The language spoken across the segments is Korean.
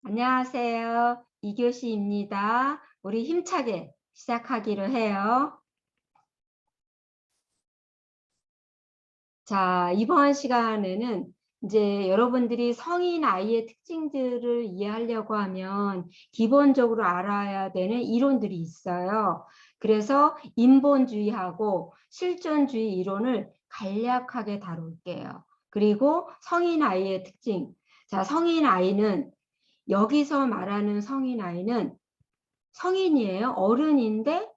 안녕하세요. 이교시입니다. 우리 힘차게 시작하기로 해요. 자, 이번 시간에는 이제 여러분들이 성인 아이의 특징들을 이해하려고 하면 기본적으로 알아야 되는 이론들이 있어요. 그래서 인본주의하고 실존주의 이론을 간략하게 다룰게요. 그리고 성인 아이의 특징. 자, 성인 아이는 여기서 말하는 성인 아이는 성인이에요. 어른인데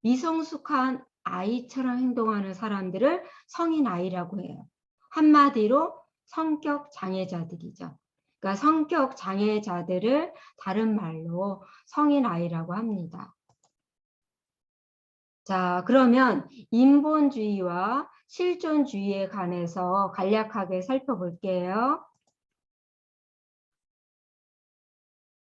미성숙한 아이처럼 행동하는 사람들을 성인 아이라고 해요. 한마디로 성격 장애자들이죠. 그러니까 성격 장애자들을 다른 말로 성인 아이라고 합니다. 자, 그러면 인본주의와 실존주의에 관해서 간략하게 살펴볼게요.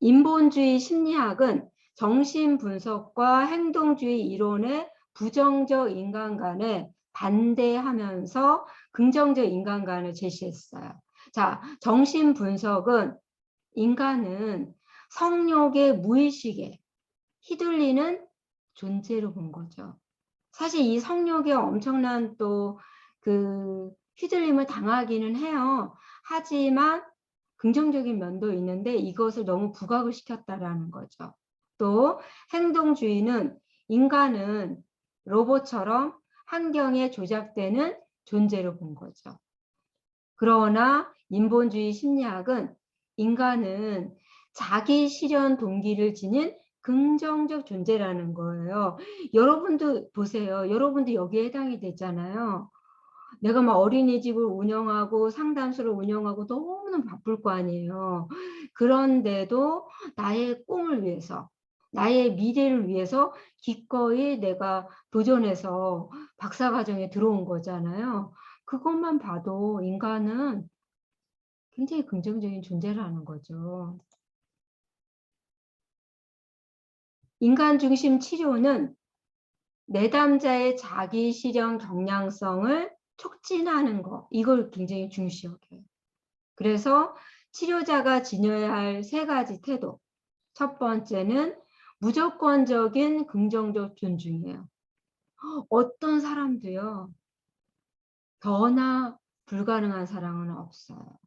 인본주의 심리학은 정신분석과 행동주의 이론의 부정적 인간관에 반대하면서 긍정적 인간관을 제시했어요. 자, 정신분석은 인간은 성욕의 무의식에 휘둘리는 존재로 본 거죠. 사실 이 성욕에 엄청난 또 그 휘둘림을 당하기는 해요. 하지만 긍정적인 면도 있는데 이것을 너무 부각을 시켰다라는 거죠. 또 행동주의는 인간은 로봇처럼 환경에 조작되는 존재로 본 거죠. 그러나 인본주의 심리학은 인간은 자기 실현 동기를 지닌 긍정적 존재라는 거예요. 여러분도 보세요. 여러분도 여기에 해당이 되잖아요. 내가 막 어린이집을 운영하고 상담소를 운영하고 너무너무 바쁠 거 아니에요. 그런데도 나의 꿈을 위해서, 나의 미래를 위해서 기꺼이 내가 도전해서 박사과정에 들어온 거잖아요. 그것만 봐도 인간은 굉장히 긍정적인 존재라는 거죠. 인간 중심 치료는 내담자의 자기 실현 경량성을 촉진하는 거, 이걸 굉장히 중시 여겨요. 그래서 치료자가 지녀야 할 세 가지 태도. 첫 번째는 무조건적인 긍정적 존중이에요. 어떤 사람도요, 변화 불가능한 사람은 없어요.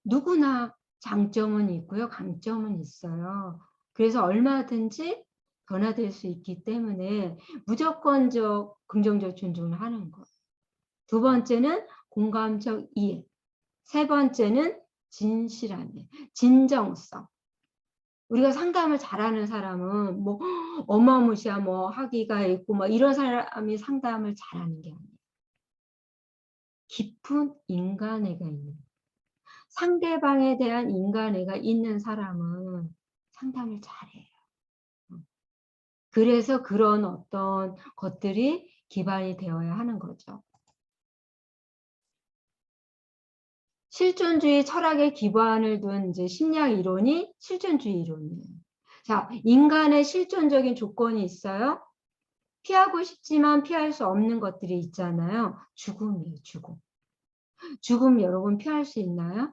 누구나 장점은 있고요, 강점은 있어요. 그래서 얼마든지 변화될 수 있기 때문에 무조건적 긍정적 존중을 하는 것. 두 번째는 공감적 이해. 세 번째는 진실함이에요. 진정성. 우리가 상담을 잘하는 사람은 뭐 어마무시한 뭐 학위가 있고 뭐 이런 사람이 상담을 잘하는 게 아니에요. 깊은 인간애가 있는, 상대방에 대한 인간애가 있는 사람은 상담을 잘해요. 그래서 그런 어떤 것들이 기반이 되어야 하는 거죠. 실존주의 철학의 기반을 둔 이제 심리학 이론이 실존주의 이론이에요. 자, 인간의 실존적인 조건이 있어요. 피하고 싶지만 피할 수 없는 것들이 있잖아요. 죽음이에요, 죽음. 죽음 여러분 피할 수 있나요?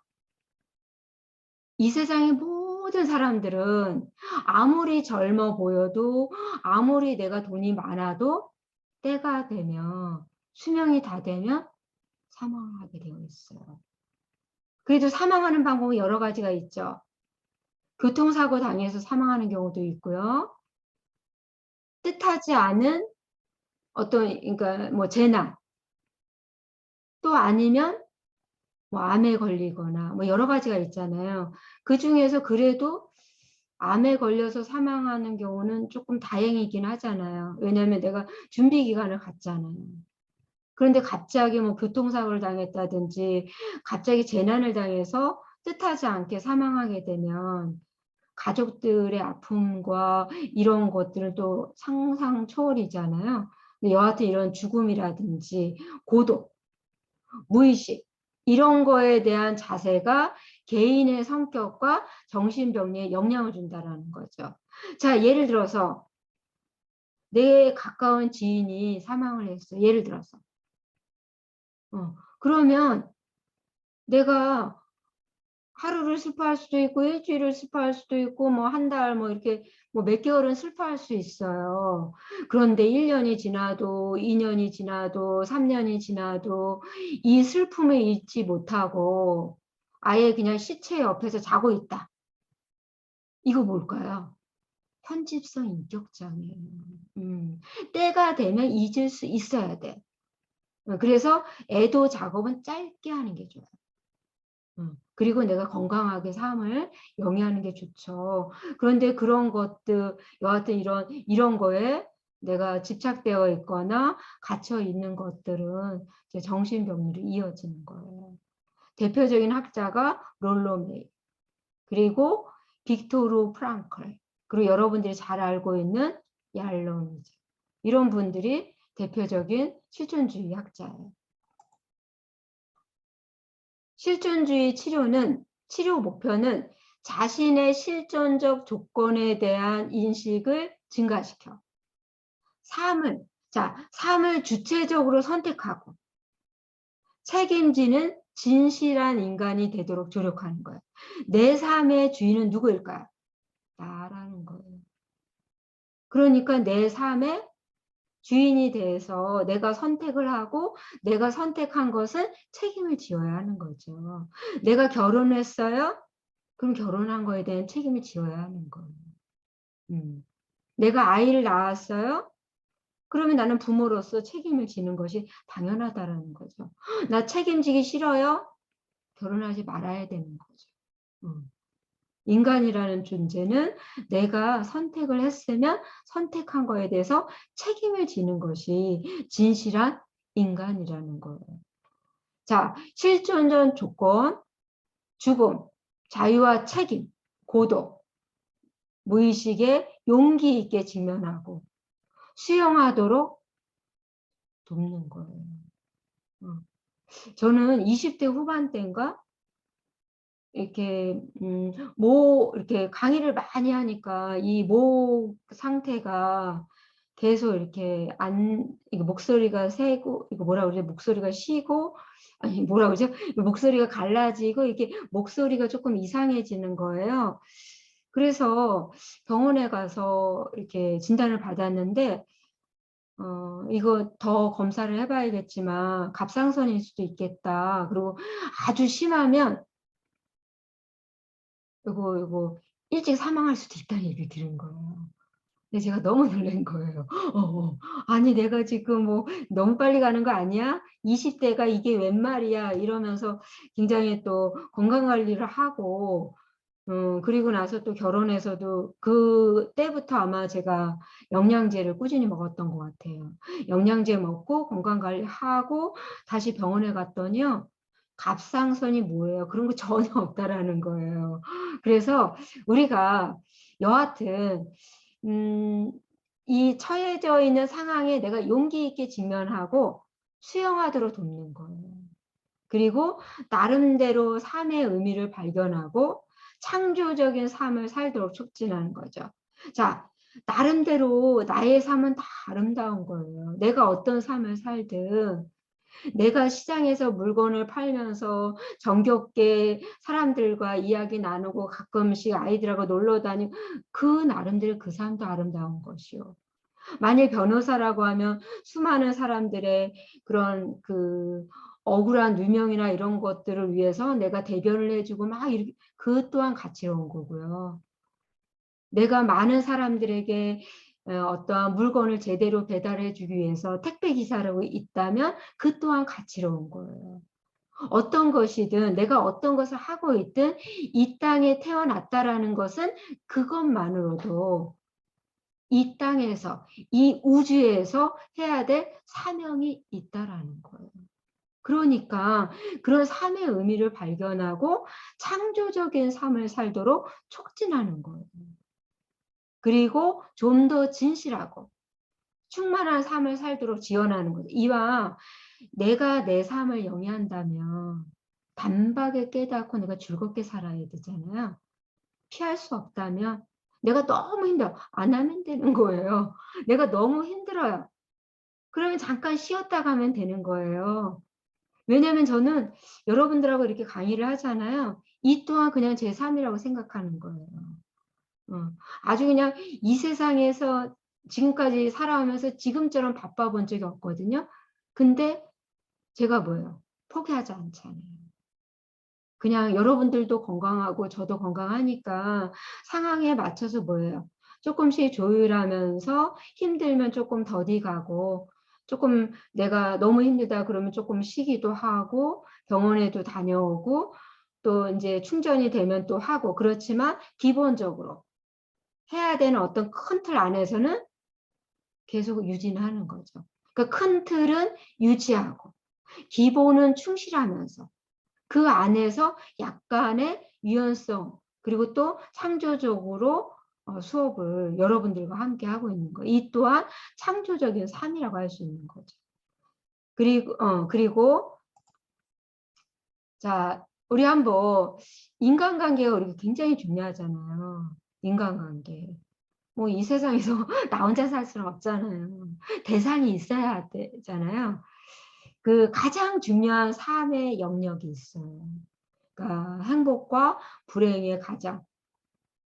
이 세상의 모든 사람들은 아무리 젊어 보여도 아무리 내가 돈이 많아도 때가 되면 수명이 다 되면 사망하게 되어 있어요. 그래도 사망하는 방법이 여러 가지가 있죠. 교통사고 당해서 사망하는 경우도 있고요. 뜻하지 않은 어떤 그러니까 뭐 재난 또 아니면 뭐 암에 걸리거나 뭐 여러 가지가 있잖아요. 그중에서 그래도 암에 걸려서 사망하는 경우는 조금 다행이긴 하잖아요. 왜냐하면 내가 준비 기간을 갖잖아요. 그런데 갑자기 뭐 교통사고를 당했다든지 갑자기 재난을 당해서 뜻하지 않게 사망하게 되면 가족들의 아픔과 이런 것들은 또 상상 초월이잖아요. 근데 여하튼 이런 죽음이라든지 고독, 무의식 이런 거에 대한 자세가 개인의 성격과 정신병리에 영향을 준다라는 거죠. 자, 예를 들어서 내 가까운 지인이 사망을 했어. 예를 들어서. 그러면 내가 하루를 슬퍼할 수도 있고 일주일을 슬퍼할 수도 있고 뭐 한 달 뭐 이렇게 뭐 몇 개월은 슬퍼할 수 있어요. 그런데 1년이 지나도 2년이 지나도 3년이 지나도 이 슬픔을 잊지 못하고 아예 그냥 시체 옆에서 자고 있다. 이거 뭘까요? 편집성 인격장애예요. 때가 되면 잊을 수 있어야 돼. 그래서 애도 작업은 짧게 하는 게 좋아요. 그리고 내가 건강하게 삶을 영위하는 게 좋죠. 그런데 그런 것들, 여하튼 이런 거에 내가 집착되어 있거나 갇혀 있는 것들은 이제 정신병리로 이어지는 거예요. 대표적인 학자가 롤로 메이, 그리고 빅토르 프랑클, 그리고 여러분들이 잘 알고 있는 얄로미즈. 이런 분들이 대표적인 실존주의 학자예요. 실존주의 치료 목표는 자신의 실존적 조건에 대한 인식을 증가시켜 삶을 주체적으로 선택하고 책임지는 진실한 인간이 되도록 조력하는 거예요. 내 삶의 주인은 누구일까요? 나라는 거예요. 그러니까 내 삶의 주인이 돼서 내가 선택을 하고 내가 선택한 것은 책임을 지어야 하는 거죠. 내가 결혼했어요? 그럼 결혼한 거에 대한 책임을 지어야 하는 거예요. 내가 아이를 낳았어요? 그러면 나는 부모로서 책임을 지는 것이 당연하다라는 거죠. 나 책임지기 싫어요? 결혼하지 말아야 되는 거죠. 인간이라는 존재는 내가 선택을 했으면 선택한 거에 대해서 책임을 지는 것이 진실한 인간이라는 거예요. 자, 실존적 조건, 죽음, 자유와 책임, 고독, 무의식에 용기 있게 직면하고 수용하도록 돕는 거예요. 저는 20대 후반대인가 이렇게 이렇게 강의를 많이 하니까 이 목 상태가 계속 이렇게 이거 목소리가 새고, 이거 뭐라 그러지? 목소리가 쉬고, 아니 뭐라 그러죠? 목소리가 갈라지고 이게 목소리가 조금 이상해지는 거예요. 그래서 병원에 가서 이렇게 진단을 받았는데 이거 더 검사를 해봐야겠지만 갑상선일 수도 있겠다. 그리고 아주 심하면 이거 일찍 사망할 수도 있다는 얘기를 들은 거예요. 근데 제가 너무 놀란 거예요. 아니 내가 지금 뭐 너무 빨리 가는 거 아니야? 20대가 이게 웬 말이야? 이러면서 굉장히 또 건강관리를 하고 그리고 나서 또 결혼해서도 그때부터 아마 제가 영양제를 꾸준히 먹었던 것 같아요. 영양제 먹고 건강관리하고 다시 병원에 갔더니요. 갑상선이 뭐예요? 그런 거 전혀 없다라는 거예요. 그래서 우리가 여하튼 이 처해져 있는 상황에 내가 용기 있게 직면하고 수용하도록 돕는 거예요. 그리고 나름대로 삶의 의미를 발견하고 창조적인 삶을 살도록 촉진하는 거죠. 자, 나름대로 나의 삶은 다 아름다운 거예요. 내가 어떤 삶을 살든 내가 시장에서 물건을 팔면서 정겹게 사람들과 이야기 나누고 가끔씩 아이들하고 놀러 다니고 그 나름대로 그 삶도 아름다운 것이요. 만일 변호사라고 하면 수많은 사람들의 그런 그 억울한 누명이나 이런 것들을 위해서 내가 대변을 해주고 막 이렇게 그 또한 가치로운 거고요. 내가 많은 사람들에게 어떠한 물건을 제대로 배달해 주기 위해서 택배 기사라고 있다면 그 또한 가치로운 거예요. 어떤 것이든 내가 어떤 것을 하고 있든 이 땅에 태어났다라는 것은 그것만으로도 이 땅에서 이 우주에서 해야 될 사명이 있다라는 거예요. 그러니까 그런 삶의 의미를 발견하고 창조적인 삶을 살도록 촉진하는 거예요. 그리고 좀 더 진실하고 충만한 삶을 살도록 지원하는 거죠. 이와 내가 내 삶을 영위한다면 단박에 깨닫고 내가 즐겁게 살아야 되잖아요. 피할 수 없다면 내가 너무 힘들어. 안 하면 되는 거예요. 내가 너무 힘들어요. 그러면 잠깐 쉬었다 가면 되는 거예요. 왜냐하면 저는 여러분들하고 이렇게 강의를 하잖아요. 이 또한 그냥 제 삶이라고 생각하는 거예요. 아주 그냥 이 세상에서 지금까지 살아오면서 지금처럼 바빠본 적이 없거든요. 근데 제가 뭐예요? 포기하지 않잖아요. 그냥 여러분들도 건강하고 저도 건강하니까 상황에 맞춰서 뭐예요? 조금씩 조율하면서 힘들면 조금 더디 가고 조금 내가 너무 힘들다 그러면 조금 쉬기도 하고 병원에도 다녀오고 또 이제 충전이 되면 또 하고 그렇지만 기본적으로 해야 되는 어떤 큰 틀 안에서는 계속 유지는 하는 거죠. 그러니까 큰 틀은 유지하고 기본은 충실하면서 그 안에서 약간의 유연성 그리고 또 창조적으로 수업을 여러분들과 함께 하고 있는 거. 이 또한 창조적인 삶이라고 할 수 있는 거죠. 그리고 자, 우리 한번 인간관계가 우리가 굉장히 중요하잖아요. 인간관계. 뭐 이 세상에서 나 혼자 살 수는 없잖아요. 대상이 있어야 되잖아요. 그 가장 중요한 삶의 영역이 있어요. 그러니까 행복과 불행의 가장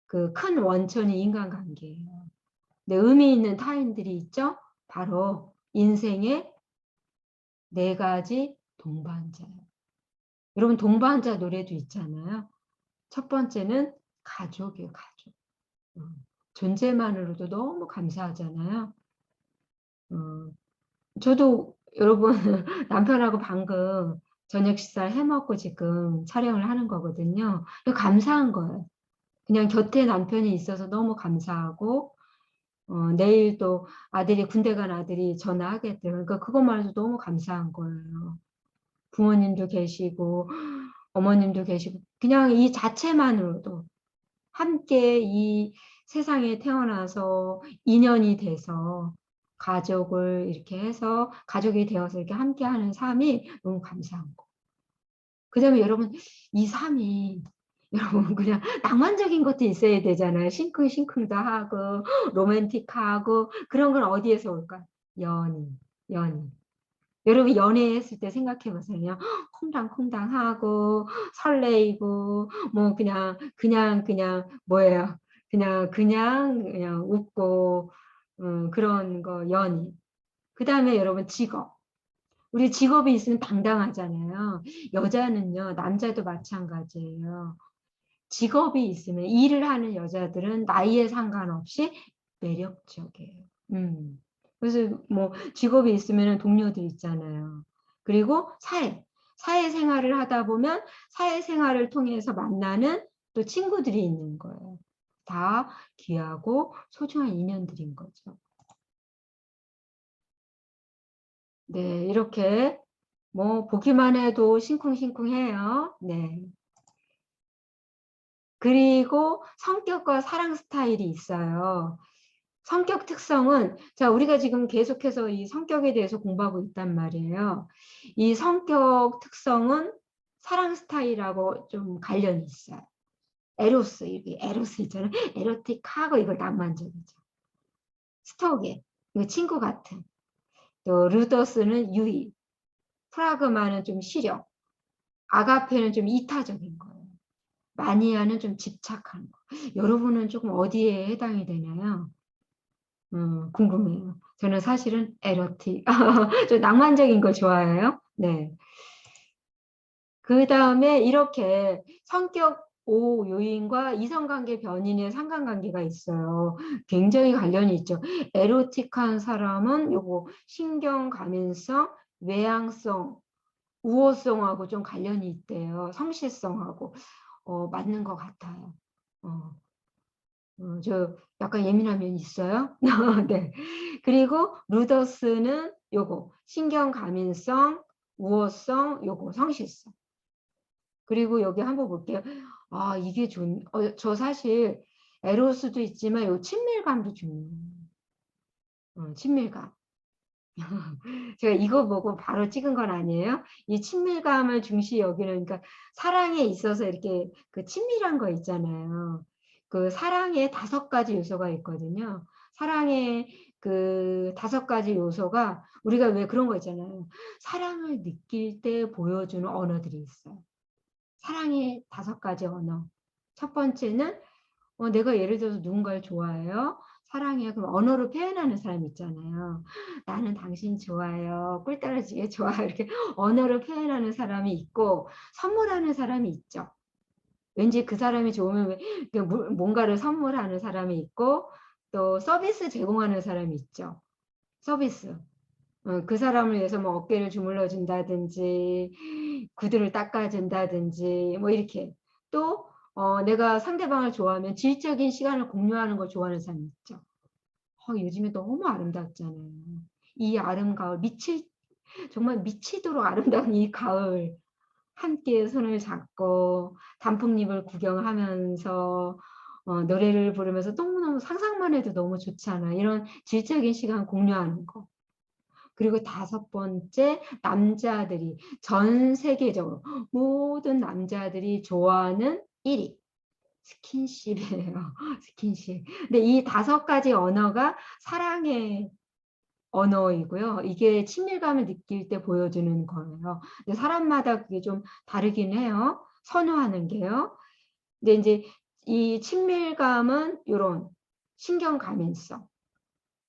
그 큰 원천이 인간관계예요. 근데 의미 있는 타인들이 있죠. 바로 인생의 4가지 동반자예요. 여러분 동반자 노래도 있잖아요. 첫 번째는 가족이에요. 가족. 존재만으로도 너무 감사하잖아요. 저도 여러분 남편하고 방금 저녁 식사를 해먹고 지금 촬영을 하는 거거든요. 감사한 거예요. 그냥 곁에 남편이 있어서 너무 감사하고 내일 또 아들이 군대 간 아들이 전화하겠대요. 그러니까 그것만 해도 너무 감사한 거예요. 부모님도 계시고 어머님도 계시고 그냥 이 자체만으로도 함께 이 세상에 태어나서 인연이 돼서 가족을 이렇게 해서 가족이 되어서 이렇게 함께하는 삶이 너무 감사한 거. 그다음에 여러분 이 삶이 여러분 그냥 낭만적인 것도 있어야 되잖아요. 싱쿵싱쿵도 하고 로맨틱하고 그런 건 어디에서 올까? 연인, 연인. 여러분 연애했을 때 생각해 보세요. 콩당콩당하고 설레이고 뭐 그냥 뭐예요? 그냥 웃고 그런 거 연인. 그다음에 여러분 직업. 우리 직업이 있으면 당당하잖아요. 여자는요, 남자도 마찬가지예요. 직업이 있으면 일을 하는 여자들은 나이에 상관없이 매력적이에요. 그래서 뭐 직업이 있으면 동료들 있잖아요. 그리고 사회생활을 하다 보면 사회생활을 통해서 만나는 또 친구들이 있는 거예요. 다 귀하고 소중한 인연들인 거죠. 네, 이렇게 뭐 보기만 해도 싱쿵싱쿵해요. 네. 그리고 성격과 사랑 스타일이 있어요. 성격 특성은 자 우리가 지금 계속해서 이 성격에 대해서 공부하고 있단 말이에요. 이 성격 특성은 사랑 스타일하고 좀 관련이 있어요. 에로스 이게 에로스 있잖아요. 에로틱하고 이거 낭만적이죠. 스토게 이거 친구 같은. 또 루더스는 유의, 프라그마는 좀 시력, 아가페는 좀 이타적인 거예요. 마니아는 좀 집착하는 거. 여러분은 조금 어디에 해당이 되나요? 궁금해요. 저는 사실은 에로틱. 좀 낭만적인 걸 좋아해요. 네. 그 다음에 이렇게 성격 5 요인과 이성관계 변인의 상관관계가 있어요. 굉장히 관련이 있죠. 에로틱한 사람은 요거 신경감인성, 외향성, 우호성하고 좀 관련이 있대요. 성실성하고 맞는 것 같아요. 저 약간 예민한 면이 있어요. 네. 그리고 루더스는 요거 신경감인성, 우호성, 요거 성실성. 그리고 여기 한번 볼게요. 아 이게 저 사실 에로스도 있지만 요 친밀감도 중요해요. 친밀감. 제가 이거 보고 바로 찍은 건 아니에요. 이 친밀감을 중시 여기는 그러니까 사랑에 있어서 이렇게 그 친밀한 거 있잖아요. 그 사랑에 5가지 요소가 있거든요. 사랑에 그 5가지 요소가 우리가 왜 그런 거 있잖아요. 사랑을 느낄 때 보여주는 언어들이 있어요. 사랑의 5가지 언어. 첫 번째는 내가 예를 들어서 누군가를 좋아해요. 사랑해요. 그럼 언어로 표현하는 사람이 있잖아요. 나는 당신 좋아요. 꿀 떨어지게 좋아요. 이렇게 언어로 표현하는 사람이 있고 선물하는 사람이 있죠. 왠지 그 사람이 좋으면 뭔가를 선물하는 사람이 있고 또 서비스 제공하는 사람이 있죠. 서비스. 그 사람을 위해서 뭐 어깨를 주물러 준다든지 구두를 닦아준다든지 뭐 이렇게 또 내가 상대방을 좋아하면 질적인 시간을 공유하는 걸 좋아하는 사람이 있죠. 요즘에 너무 아름답잖아요. 이 아름가을 정말 미치도록 아름다운 이 가을 함께 손을 잡고 단풍잎을 구경하면서 노래를 부르면서 너무너무 상상만 해도 너무 좋잖아. 이런 질적인 시간 공유하는 거. 그리고 5번째, 남자들이 전 세계적으로 모든 남자들이 좋아하는 1위 스킨십이에요. 스킨십. 근데 이 5가지 언어가 사랑의 언어이고요. 이게 친밀감을 느낄 때 보여주는 거예요. 근데 사람마다 그게 좀 다르긴 해요. 선호하는 게요. 근데 이제 이 친밀감은 이런 신경 감인성,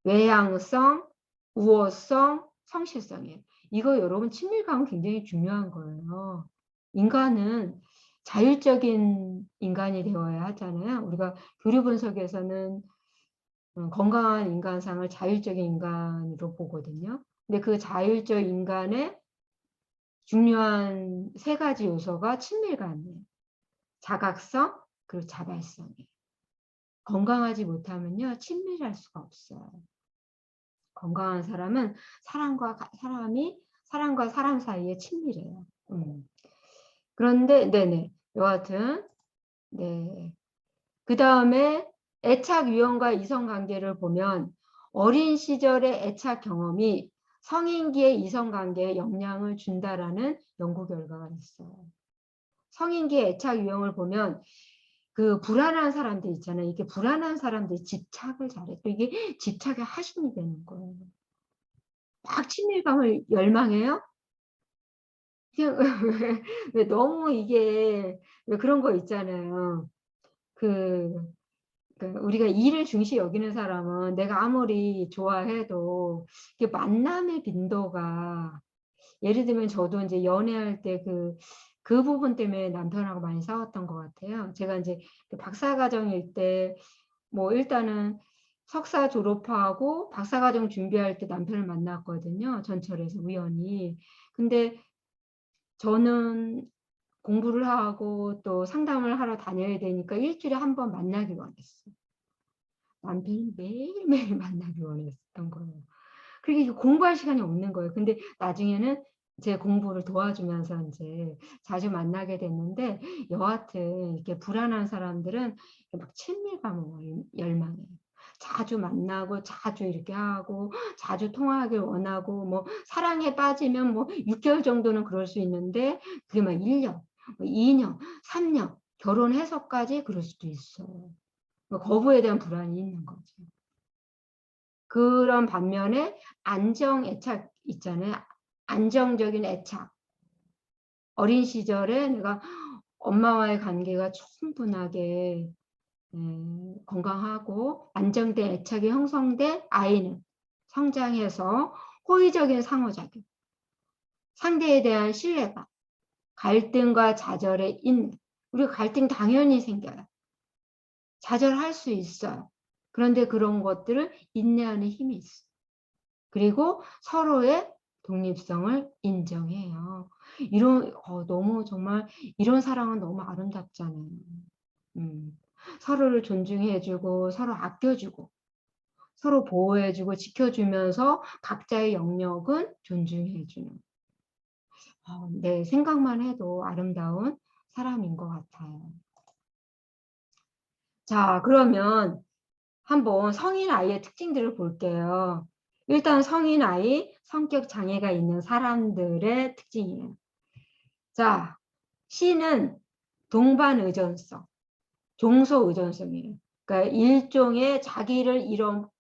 외향성, 우호성, 성실성이에요. 이거 여러분 친밀감은 굉장히 중요한 거예요. 인간은 자율적인 인간이 되어야 하잖아요. 우리가 교류 분석에서는 건강한 인간상을 자율적인 인간으로 보거든요. 근데 그 자율적 인간의 중요한 3가지 요소가 친밀감이에요. 자각성, 그리고 자발성이에요. 건강하지 못하면요, 친밀할 수가 없어요. 건강한 사람은 사람과 사람 사이에 친밀해요. 그런데 네네 여하튼 네. 그 다음에 애착 유형과 이성관계를 보면 어린 시절의 애착 경험이 성인기의 이성관계에 영향을 준다라는 연구 결과가 있어요. 성인기의 애착 유형을 보면 그 불안한 사람들 있잖아요. 이게 불안한 사람들이 집착을 잘해. 또 이게 집착의 화신이 되는 거예요. 막 친밀감을 열망해요. 그냥 왜 너무 이게 왜 그런 거 있잖아요. 그 우리가 일을 중시 여기는 사람은 내가 아무리 좋아해도 만남의 빈도가 예를 들면 저도 이제 연애할 때 그 부분 때문에 남편하고 많이 싸웠던 것 같아요. 제가 이제 박사과정일 때 뭐 일단은 석사 졸업하고 박사과정 준비할 때 남편을 만났거든요. 전철에서 우연히. 근데 저는 공부를 하고 또 상담을 하러 다녀야 되니까 일주일에 1번 만나기 원했어요. 남편이 매일매일 만나기 원했던 거예요. 그러니까 공부할 시간이 없는 거예요. 근데 나중에는 제 공부를 도와주면서 이제 자주 만나게 됐는데 여하튼 이렇게 불안한 사람들은 막 친밀감을 열망해요. 자주 만나고 자주 이렇게 하고 자주 통화하길 원하고 뭐 사랑에 빠지면 뭐 6개월 정도는 그럴 수 있는데 그게 막 1년, 2년, 3년 결혼해서까지 그럴 수도 있어요. 거부에 대한 불안이 있는 거죠. 그런 반면에 안정 애착 있잖아요. 안정적인 애착. 어린 시절에 내가 엄마와의 관계가 충분하게 건강하고 안정된 애착이 형성된 아이는 성장해서 호의적인 상호작용, 상대에 대한 신뢰감, 갈등과 좌절의 인내. 우리가 갈등 당연히 생겨요. 좌절할 수 있어요. 그런데 그런 것들을 인내하는 힘이 있어요. 그리고 서로의 독립성을 인정해요. 너무 정말 이런 사랑은 너무 아름답잖아요. 서로를 존중해주고 서로 아껴주고 서로 보호해주고 지켜주면서 각자의 영역은 존중해주는 내 생각만 해도 아름다운 사람인 것 같아요. 자, 그러면 한번 성인 아이의 특징들을 볼게요. 일단 성인 아이, 성격 장애가 있는 사람들의 특징이에요. 자, C는 동반 의존성, 종소 의존성이에요. 그러니까 일종의 자기를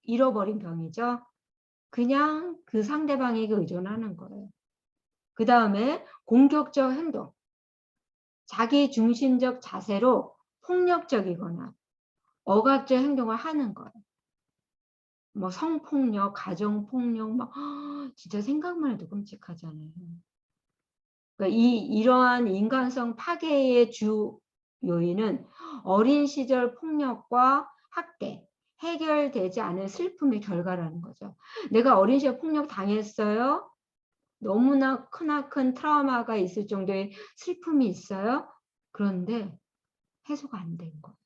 잃어버린 병이죠. 그냥 그 상대방에게 의존하는 거예요. 그 다음에 공격적 행동. 자기 중심적 자세로 폭력적이거나 억압적 행동을 하는 거예요. 뭐 성폭력, 가정폭력, 막 진짜 생각만 해도 끔찍하잖아요. 그러니까 이러한 인간성 파괴의 주 요인은 어린 시절 폭력과 학대, 해결되지 않은 슬픔의 결과라는 거죠. 내가 어린 시절 폭력 당했어요. 너무나 크나큰 트라우마가 있을 정도의 슬픔이 있어요. 그런데 해소가 안 된 거예요.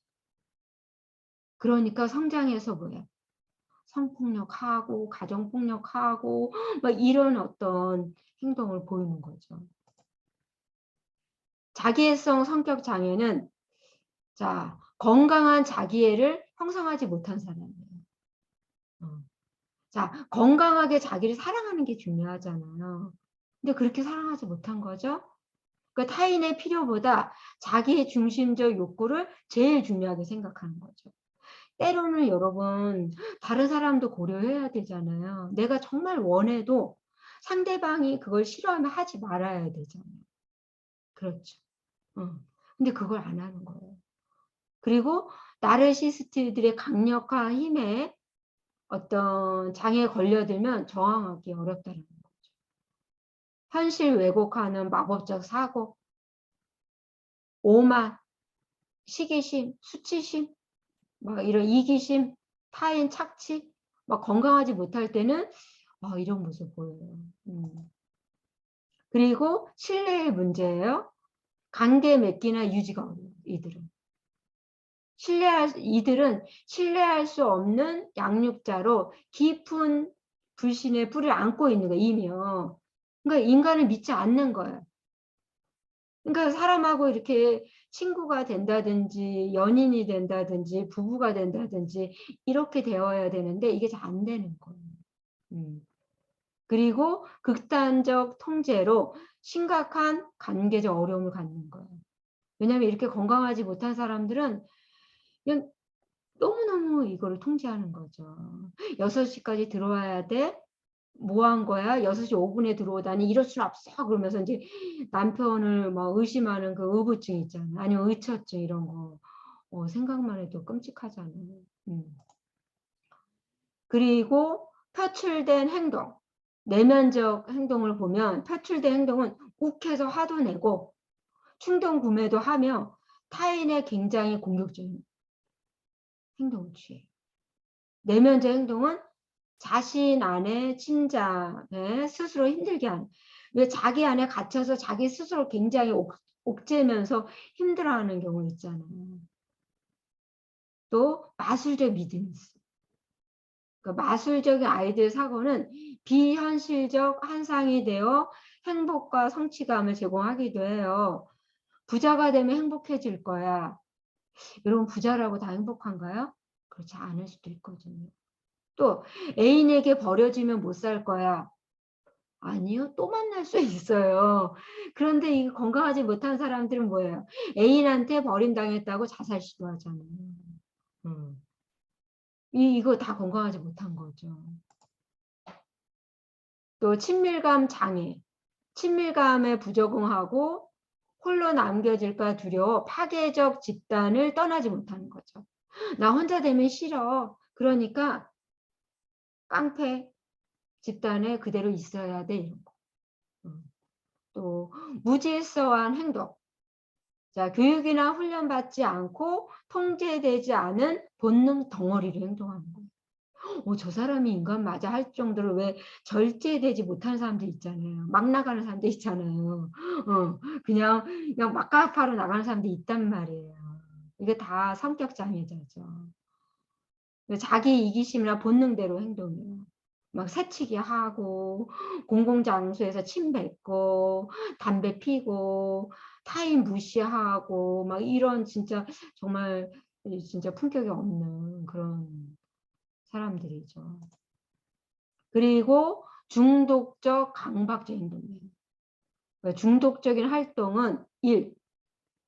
그러니까 성장해서 뭐예요? 성폭력하고 가정폭력하고 막 이런 어떤 행동을 보이는 거죠. 자기애성 성격 장애는 자, 건강한 자기애를 형성하지 못한 사람이에요. 자, 건강하게 자기를 사랑하는 게 중요하잖아요. 근데 그렇게 사랑하지 못한 거죠. 그러니까 타인의 필요보다 자기의 중심적 욕구를 제일 중요하게 생각하는 거죠. 때로는 여러분 다른 사람도 고려해야 되잖아요. 내가 정말 원해도 상대방이 그걸 싫어하면 하지 말아야 되잖아요. 그렇죠. 근데 그걸 안 하는 거예요. 그리고 나르시스트들의 강력한 힘에 어떤 장애에 걸려들면 저항하기 어렵다는 거죠. 현실 왜곡하는 마법적 사고, 오만, 시기심, 수치심, 막 이런 이기심, 타인 착취, 막 건강하지 못할 때는 이런 모습 보여요. 그리고 신뢰의 문제예요. 관계 맺기나 유지가 어려워요. 이들은 신뢰할 수 없는 양육자로 깊은 불신의 뿌리를 안고 있는 거예요. 이미요. 그러니까 인간을 믿지 않는 거예요. 그러니까 사람하고 이렇게 친구가 된다든지 연인이 된다든지 부부가 된다든지 이렇게 되어야 되는데 이게 잘 안 되는 거예요. 그리고 극단적 통제로 심각한 관계적 어려움을 갖는 거예요. 왜냐하면 이렇게 건강하지 못한 사람들은 그냥 너무너무 이거를 통제하는 거죠. 6시까지 들어와야 돼. 뭐 한 거야? 6시 5분에 들어오다니 이럴 수는 없어. 그러면서 이제 남편을 막 의심하는 그 의부증 있잖아요. 아니면 의처증 이런 거. 생각만 해도 끔찍하잖아요. 그리고 표출된 행동. 내면적 행동을 보면 표출된 행동은 욱해서 화도 내고 충동 구매도 하며 타인의 굉장히 공격적인 행동을 취해요. 내면적 행동은 자신 안에 침잠에 스스로 힘들게 하는. 왜 자기 안에 갇혀서 자기 스스로 굉장히 옥죄면서 힘들어하는 경우 있잖아요. 또 마술적 믿음이 있어요. 그러니까 마술적인 아이들 사고는 비현실적 환상이 되어 행복과 성취감을 제공하기도 해요. 부자가 되면 행복해질 거야. 여러분 부자라고 다 행복한가요? 그렇지 않을 수도 있거든요. 또 애인에게 버려지면 못 살 거야. 아니요. 또 만날 수 있어요. 그런데 이 건강하지 못한 사람들은 뭐예요? 애인한테 버림당했다고 자살 시도하잖아요. 이거 다 건강하지 못한 거죠. 또 친밀감 장애. 친밀감에 부적응하고 홀로 남겨질까 두려워 파괴적 집단을 떠나지 못하는 거죠. 나 혼자 되면 싫어. 그러니까 깡패 집단에 그대로 있어야 돼. 이런 거. 또 무질서한 행동. 자, 교육이나 훈련받지 않고 통제되지 않은 본능 덩어리로 행동하는 거예요. 저 사람이 인간 맞아 할 정도로 왜 절제되지 못하는 사람들 있잖아요. 막 나가는 사람들 있잖아요. 그냥 막가파로 나가는 사람들 있단 말이에요. 이게 다 성격 장애자죠. 자기 이기심이나 본능대로 행동해요. 막 새치기 하고 공공장소에서 침 뱉고 담배 피고 타인 무시하고 막 이런 진짜 정말 진짜 품격이 없는 그런 사람들이죠. 그리고 중독적 강박적 행동이에요. 중독적인 활동은 1.